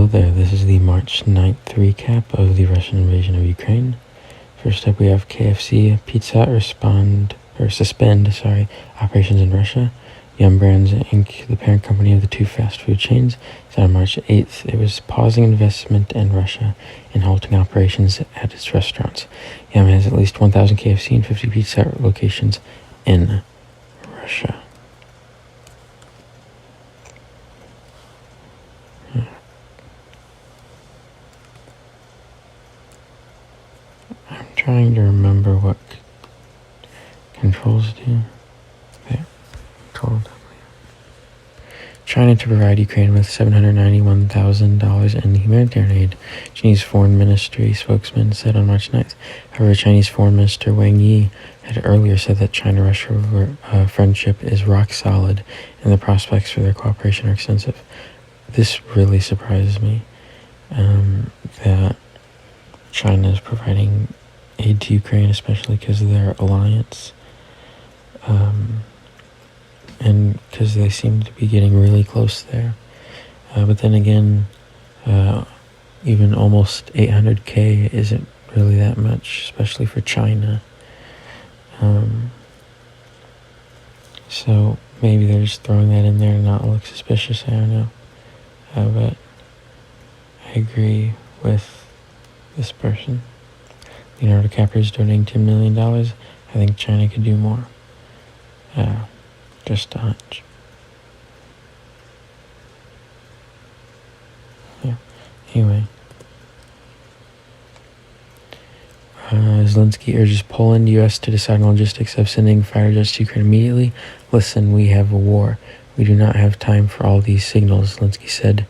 there, this is the March 9th recap of the Russian invasion of Ukraine. First up, we have KFC Pizza suspend operations in Russia. Yum Brands Inc., the parent company of the two fast food chains, said on March 8th it was pausing investment in Russia and halting operations at its restaurants. Yum has at least 1,000 KFC and 50 Pizza Hut locations in Russia. I'm trying to remember what controls do. There. Control W. China to provide Ukraine with $791,000 in humanitarian aid, Chinese Foreign Ministry spokesman said on March 9th. However, Chinese Foreign Minister Wang Yi had earlier said that China-Russia friendship is rock solid and the prospects for their cooperation are extensive. This really surprises me, that China is providing aid to Ukraine, especially because of their alliance, and because they seem to be getting really close there. But then again, even almost 800K isn't really that much, especially for China. So maybe they're just throwing that in there to not look suspicious, I don't know. But I agree with this person. Leonardo DiCaprio is donating $10 million. I think China could do more. Just a hunch. Yeah. Anyway. Zelenskyy urges Poland, U.S. to decide on logistics of sending fighter jets to Ukraine immediately. Listen, we have a war. We do not have time for all these signals, Zelenskyy said.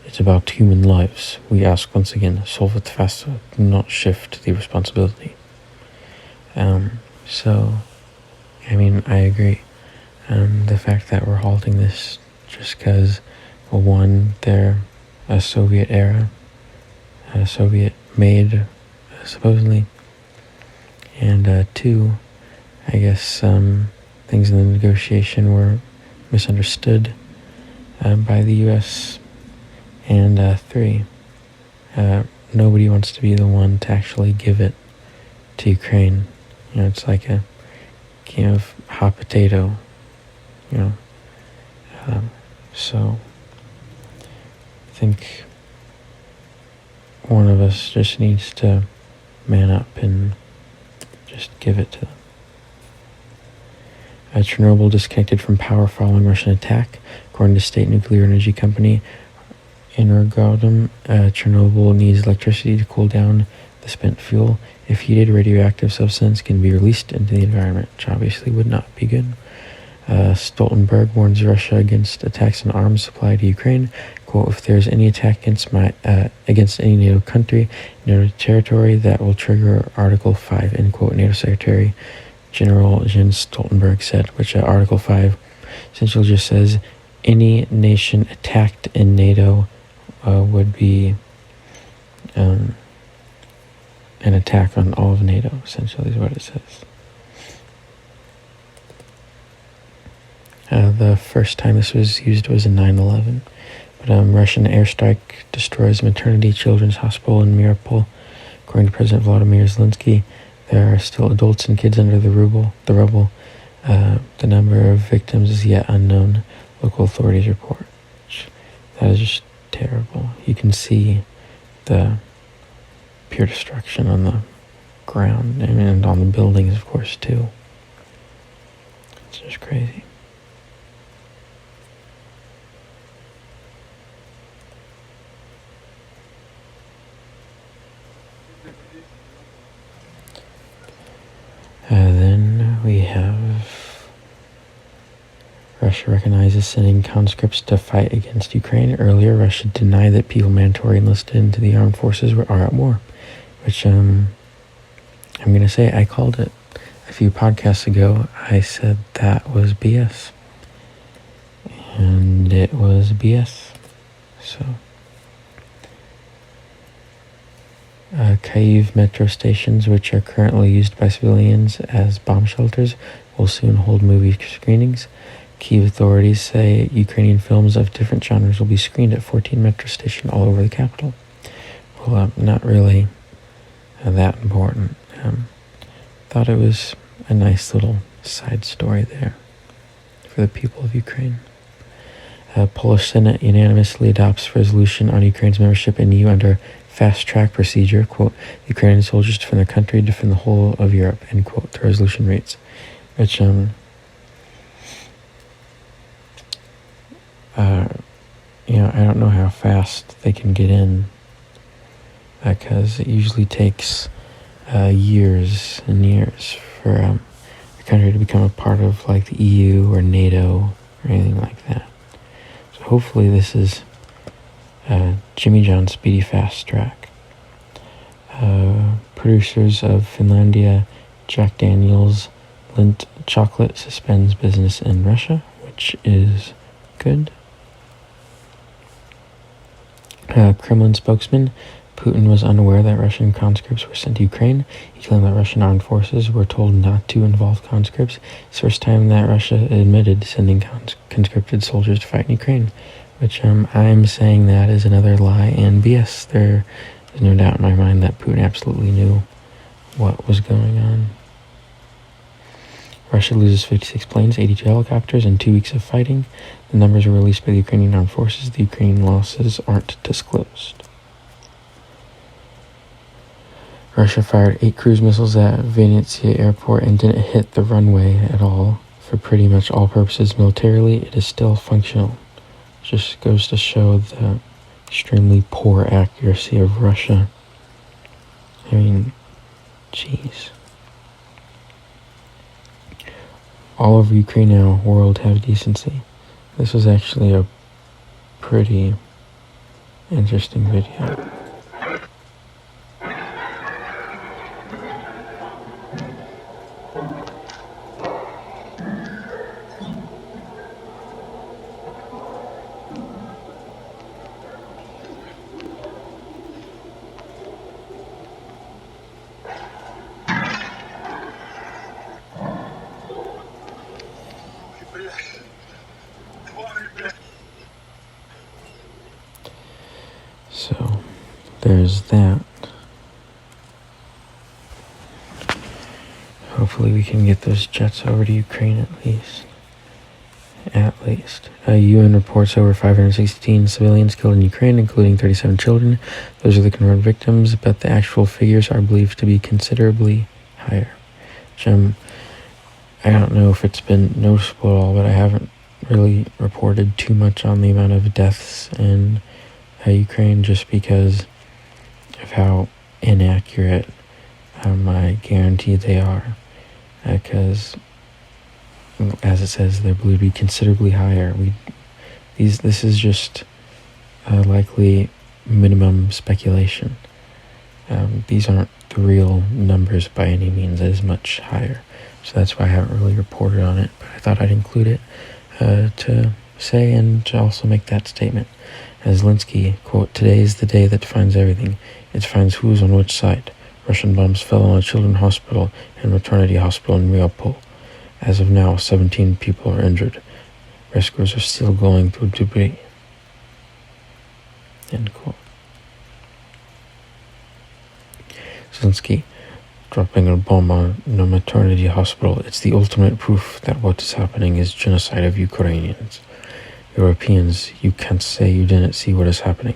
It's about human lives. We ask once again, solve it faster, not shift the responsibility. So, I mean, I agree. The fact that we're halting this just because, well, one, they're a Soviet era, Soviet made, supposedly, and two, I guess some things in the negotiation were misunderstood by the U.S., and three, nobody wants to be the one to actually give it to Ukraine. You know, it's like a game of hot potato, you know. So I think one of us just needs to man up and just give it to them. Chernobyl disconnected from power following Russian attack, according to state nuclear energy company Energodom. Chernobyl needs electricity to cool down the spent fuel. If heated, radioactive substance can be released into the environment, which obviously would not be good. Stoltenberg warns Russia against attacks on arms supply to Ukraine. Quote, if there's any attack against any NATO country, NATO territory, that will trigger Article 5, end quote, NATO Secretary General Jens Stoltenberg said, which Article 5 essentially just says any nation attacked in NATO would be an attack on all of NATO, essentially is what it says. The first time this was used was in 9/11, but Russian airstrike destroys maternity children's hospital in Mariupol. According to President Volodymyr Zelenskyy, there are still adults and kids under the rubble. The number of victims is yet unknown, local authorities report. That is just terrible. You can see the pure destruction on the ground, and on the buildings, of course, too. It's just crazy. Then we have Russia recognizes sending conscripts to fight against Ukraine. Earlier, Russia denied that people mandatory enlisted into the armed forces are at war, which I'm going to say I called it a few podcasts ago. I said that was BS, and it was BS. So Kyiv metro stations, which are currently used by civilians as bomb shelters, will soon hold movie screenings. Kyiv authorities say Ukrainian films of different genres will be screened at 14 metro stations all over the capital. Well, not really that important. Thought it was a nice little side story there for the people of Ukraine. Polish Senate unanimously adopts resolution on Ukraine's membership in EU under fast-track procedure. Quote, Ukrainian soldiers defend their country, defend the whole of Europe, end quote. The resolution reads, which, I don't know how fast they can get in, because it usually takes years and years for a country to become a part of like the EU or NATO or anything like that. So hopefully this is Jimmy John's speedy fast track. Producers of Finlandia Jack Daniels Lindt chocolate suspends business in Russia, which is good. Kremlin spokesman, Putin was unaware that Russian conscripts were sent to Ukraine. He claimed that Russian armed forces were told not to involve conscripts. It's the first time that Russia admitted sending conscripted soldiers to fight in Ukraine, which I'm saying that is another lie and BS. There is no doubt in my mind that Putin absolutely knew what was going on. Russia loses 56 planes, 82 helicopters, in 2 weeks of fighting. The numbers were released by the Ukrainian armed forces. The Ukrainian losses aren't disclosed. Russia fired 8 cruise missiles at Vinnytsia airport and didn't hit the runway at all. For pretty much all purposes militarily, it is still functional. It just goes to show the extremely poor accuracy of Russia. I mean, jeez. All over Ukraine now, world have decency. This was actually a pretty interesting video. So, there's that. Hopefully we can get those jets over to Ukraine at least. UN reports over 516 civilians killed in Ukraine, including 37 children. Those are the confirmed victims, but the actual figures are believed to be considerably higher. Which, I don't know if it's been noticeable at all, but I haven't really reported too much on the amount of deaths in Ukraine, just because of how inaccurate I guarantee they are, because as it says, they're believed to be considerably higher. This is just likely minimum speculation. These aren't the real numbers by any means. It is much higher, so that's why I haven't really reported on it, but I thought I'd include it to say and to also make that statement. As Zelenskyy, quote, today is the day that defines everything. It defines who's on which side. Russian bombs fell on a children's hospital and maternity hospital in Mariupol. As of now, 17 people are injured. Rescuers are still going through debris. End quote. Zelenskyy, dropping a bomb on a maternity hospital. It's the ultimate proof that what is happening is genocide of Ukrainians. Europeans, you can't say you didn't see what is happening.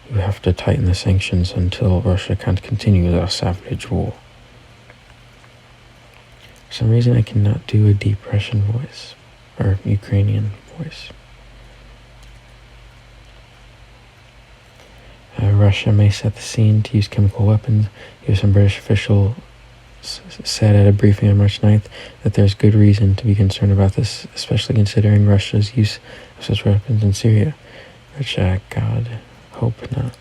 You have to tighten the sanctions until Russia can't continue their savage war. For some reason I cannot do a deep Russian voice, or Ukrainian voice. Russia may set the scene to use chemical weapons. US and British official said at a briefing on March 9th that there's good reason to be concerned about this, especially considering Russia's use of such weapons in Syria, which, God, hope not.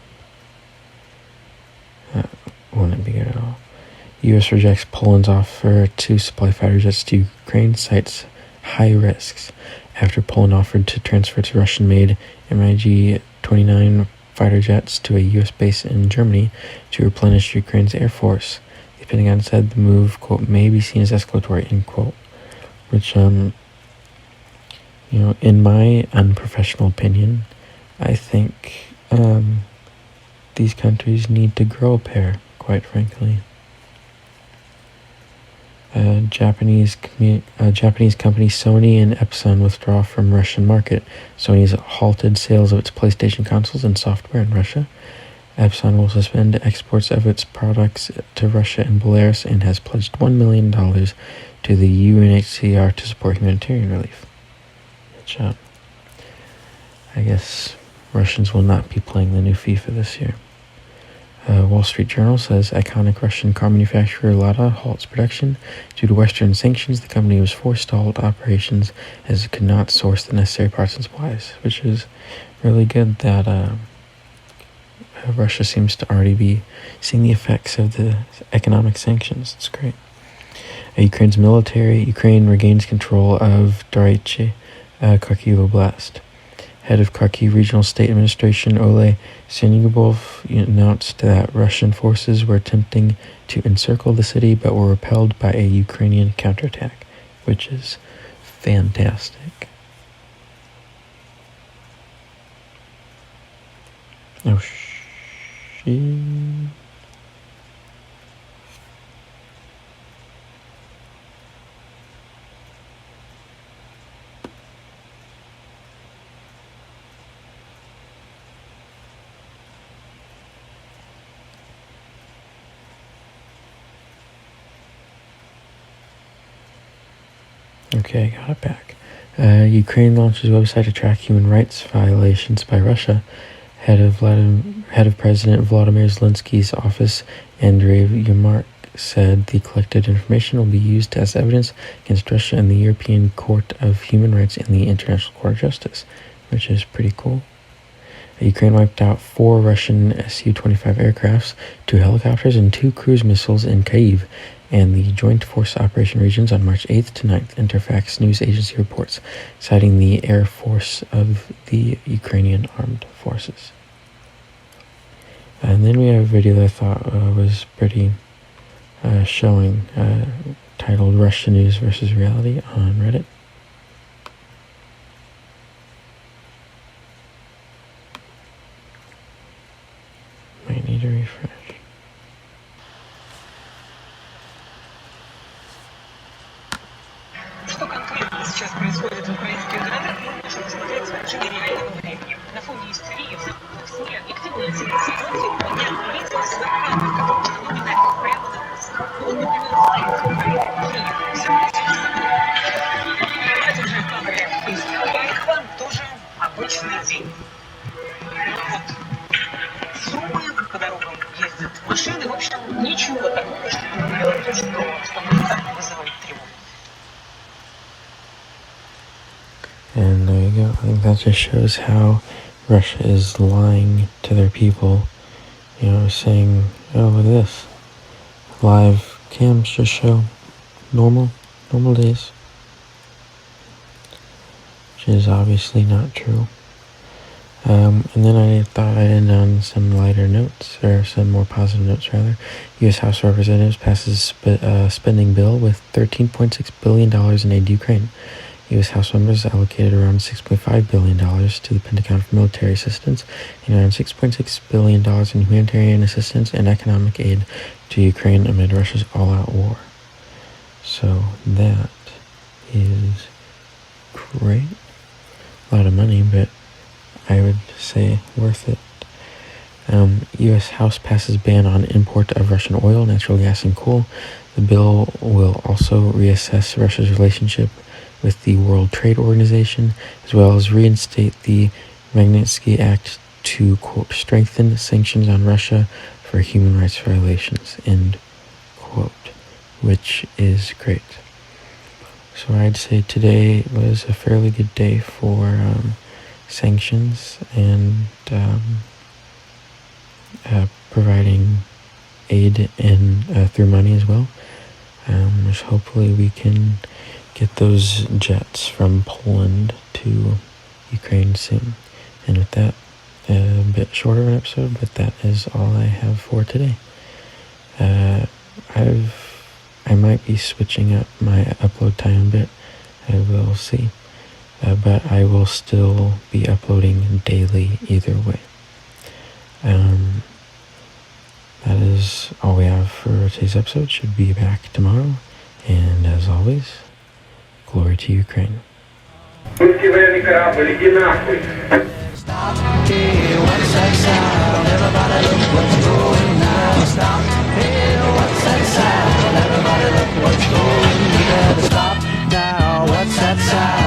That wouldn't be good at all. U.S. rejects Poland's offer to supply fighter jets to Ukraine, cites high risks after Poland offered to transfer its Russian-made MiG-29 fighter jets to a U.S. base in Germany to replenish Ukraine's air force. The Pentagon said the move, quote, may be seen as escalatory, end quote, which, In my unprofessional opinion, I think these countries need to grow a pair, quite frankly. Japanese company Sony and Epson withdraw from Russian market. Sony has halted sales of its PlayStation consoles and software in Russia. Epson will suspend exports of its products to Russia and Belarus and has pledged $1 million to the UNHCR to support humanitarian relief. Good job. I guess Russians will not be playing the new FIFA this year. Wall Street Journal says iconic Russian car manufacturer Lada halts production. Due to Western sanctions, the company was forced to halt operations as it could not source the necessary parts and supplies, which is really good that Russia seems to already be seeing the effects of the economic sanctions. It's great. Ukraine regains control of Kharkiv Oblast. Head of Kharkiv Regional State Administration Ole Senygubov announced that Russian forces were attempting to encircle the city but were repelled by a Ukrainian counterattack, which is fantastic. Oh, shit. Okay, I got it back. Ukraine launches website to track human rights violations by Russia. Head of President Vladimir Zelensky's office, Andrei Yermak, said the collected information will be used as evidence against Russia in the European Court of Human Rights and the International Court of Justice, which is pretty cool. Ukraine wiped out 4 Russian Su-25 aircrafts, 2 helicopters, and 2 cruise missiles in Kyiv and the Joint Force Operation regions on March 8th to 9th, Interfax news agency reports, citing the Air Force of the Ukrainian Armed Forces. And then we have a video that I thought was pretty showing, titled Russia News versus Reality on Reddit. Might need to refresh. Что конкретно сейчас происходит в украинских городах, мы можем посмотреть в режиме реального времени. На фоне истерии в западных СМИ объективно оценить ситуацию поднять полицию своих камер, которые установлены прямо на нас. Вот, например, столица Украины, Киев, это уже камеры из Харькова, тоже обычный день. Вот. Суммы по дорогам ездят машины, в общем, ничего такого, что говорило то, что вызывает тревогу. And there you go. I think that just shows how Russia is lying to their people, saying, oh, look at this. Live cams just show normal days. Which is obviously not true. And then I thought I'd end on some lighter notes, or some more positive notes rather. U.S. House of Representatives passes spending bill with $13.6 billion in aid to Ukraine. U.S. House members allocated around $6.5 billion to the Pentagon for military assistance and around $6.6 billion in humanitarian assistance and economic aid to Ukraine amid Russia's all-out war. So that is great. A lot of money, but I would say worth it. U.S. House passes ban on import of Russian oil, natural gas, and coal. The bill will also reassess Russia's relationship with the World Trade Organization, as well as reinstate the Magnitsky Act to, quote, strengthen sanctions on Russia for human rights violations, end quote, which is great. So I'd say today was a fairly good day for sanctions and providing aid and through money as well. Which hopefully we can get those jets from Poland to Ukraine soon. And with that, a bit shorter of an episode, but that is all I have for today. I might be switching up my upload time a bit. I will see. but I will still be uploading daily either way. That is all we have for today's episode. Should be back tomorrow. And as always, glory to Ukraine. Русский военный корабль, иди нахуй! Stop, hey, what's that sound? Everybody look what's going now. Stop, hey, what's that sound? Everybody look what's going. You better stop now, what's that sound?